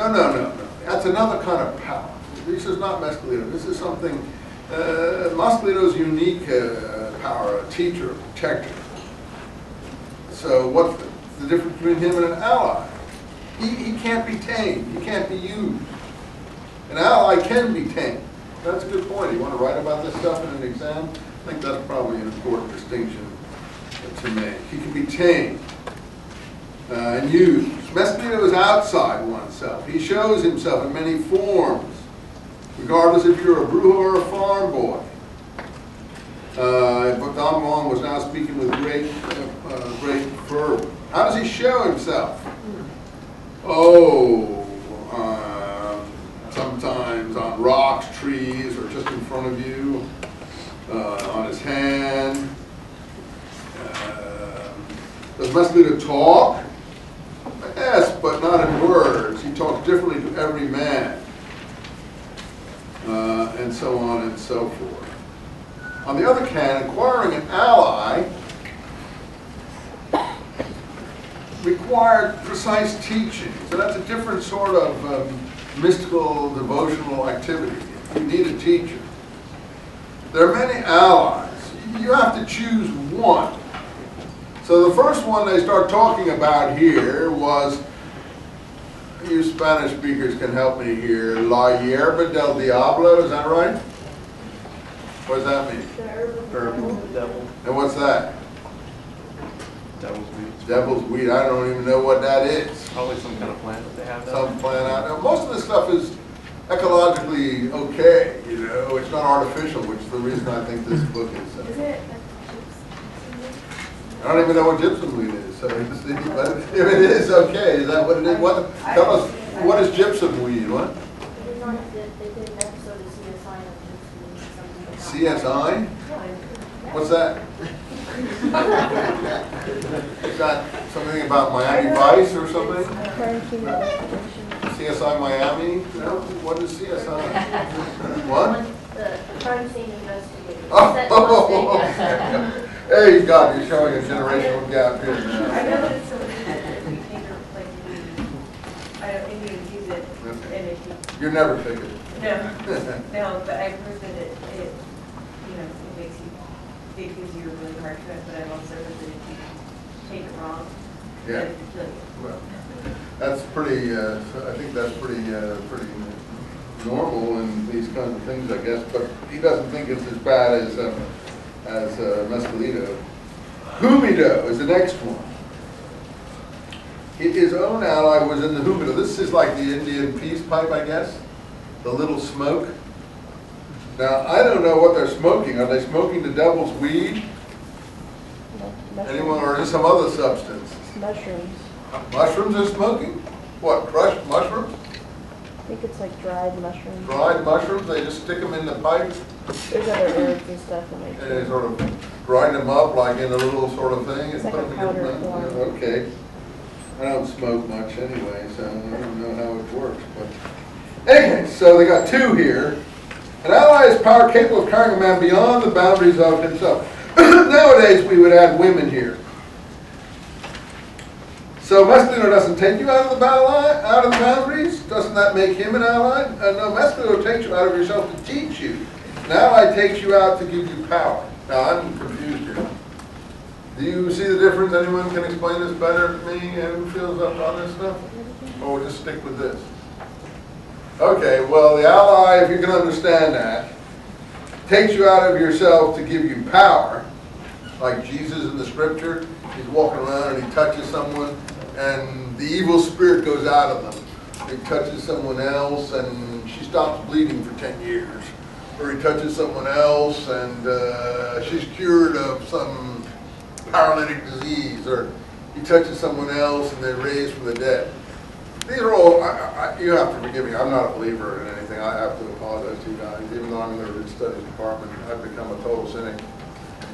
No. That's another kind of power. This is not Mescalito. This is something, Mescalito's unique power, a teacher, a protector. So what's the difference between him and an ally? He can't be tamed. He can't be used. An ally can be tamed. That's a good point. You want to write about this stuff in an exam? I think that's probably an important distinction to make. He can be tamed and used. Mescalito is outside oneself. He shows himself in many forms, regardless if you're a brujo or a farm boy. But Don Juan was now speaking with great fervor. How does he show himself? Oh, sometimes on rocks, trees, or just in front of you, on his hand. Does Mescalito talk? Yes, but not in words. He talks differently to every man, and so on and so forth. On the other hand, acquiring an ally required precise teaching. So that's a different sort of mystical, devotional activity. You need a teacher. There are many allies. You have to choose one. So the first one they start talking about here was, you Spanish speakers can help me here, La Hierba del Diablo, is that right? What does that mean? The herb of the devil. And what's that? Devil's weed. Devil's weed. I don't even know what that is. Probably some kind of plant that they have down Some plant out there. Most of this stuff is ecologically okay, you know. It's not artificial, which is the reason I think this book is. Is it? I don't even know what gypsum weed is. So but if it is okay, is that what it is? What, tell us, what is gypsum weed? What? They did an episode of CSI on gypsum weed, something about CSI? What's that? Is that something about Miami Vice or something? CSI Miami? No? What is CSI? What? The crime scene investigator. Oh, hey, God, you're showing a generational gap here now. I know that it's something that you take or like I don't think you would use it, and if you You're never thinking. no, but I've heard that it you know it makes you it gives you a really hard trip, but I've also heard that if you take it wrong, Yeah. it can kill you. Well, that's pretty. I think that's pretty normal in these kinds of things, I guess. But he doesn't think it's as bad as Mescalito. Humido is the next one. His own ally was in the humido. This is like the Indian peace pipe, I guess. The little smoke. Now, I don't know what they're smoking. Are they smoking the devil's weed? Anyone, or is it some other substance? Mushrooms. Mushrooms are smoking? What, crushed mushrooms? I think it's like dried mushrooms. Dried mushrooms? They just stick them in the pipe There's other herbs and stuff in and they it. sort of grind them up like in a little sort of thing and It's like put a them powder in. form. Okay. I don't smoke much anyway, so I don't know how it works. But anyway, so they got two here. An ally is power capable of carrying a man beyond the boundaries of himself. Nowadays, we would add women here. So Mescalito doesn't take you out of the boundaries. Doesn't that make him an ally? No, Mescalito takes you out of yourself to teach you. An ally takes you out to give you power. Now I'm confused here. Do you see the difference? Anyone can explain this better than me? Who feels up on this stuff? Or we'll just stick with this. Okay, well the ally, if you can understand that, takes you out of yourself to give you power. Like Jesus in the scripture, he's walking around and he touches someone and the evil spirit goes out of them. He touches someone else and she stops bleeding for 10 years. Or he touches someone else and she's cured of some paralytic disease. Or he touches someone else and they're raised from the dead. These are all, you have to forgive me, I'm not a believer in anything. I have to apologize to you guys. Even though I'm in the religious studies department, I've become a total cynic.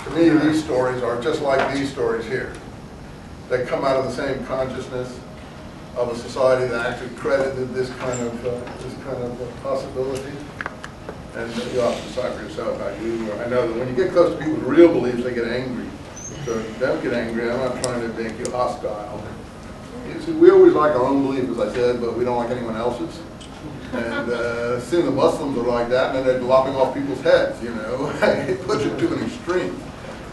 To me, these stories are just like these stories here. They come out of the same consciousness of a society that actually credited this kind of possibility. And you have to decide for yourself how you. I know that when you get close to people's real beliefs, they get angry. So don't get angry. I'm not trying to make you hostile. see, we always like our own belief, as I said, but we don't like anyone else's. And seeing the Muslims are like that, and then they're lopping off people's heads, you know. It puts it to an extreme.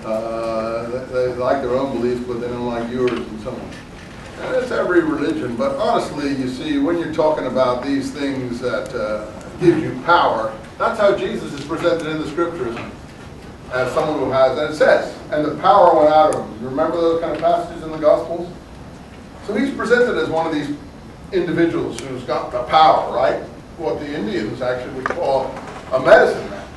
They like their own beliefs, but they don't like yours and so on. And it's every religion, but honestly, you see, when you're talking about these things that give you power, that's how Jesus is presented in the scriptures, as someone who has, and it says, and the power went out of him. You remember those kind of passages in the Gospels? So he's presented as one of these individuals who's got the power, right? What the Indians actually would call a medicine man.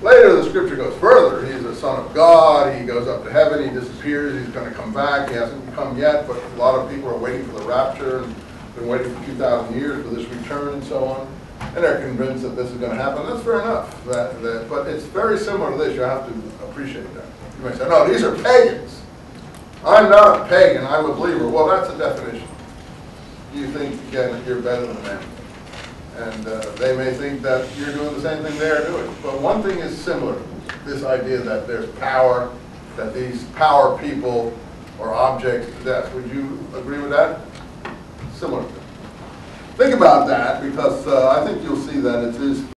Later, the scripture goes further. He's the Son of God. He goes up to heaven. He disappears. He's going to come back. He hasn't come yet, but a lot of people are waiting for the rapture and been waiting for 2,000 years for this return and so on. And they're convinced that this is going to happen. That's fair enough. But it's very similar to this. You have to appreciate that. You may say, no, these are pagans. I'm not a pagan. I'm a believer. Well, that's a definition. You think, again, that you're better than them. And they may think that you're doing the same thing they're doing. But one thing is similar, this idea that there's power, that these power people are objects to death. Would you agree with that? Similar. Think about that, because I think you'll see that it is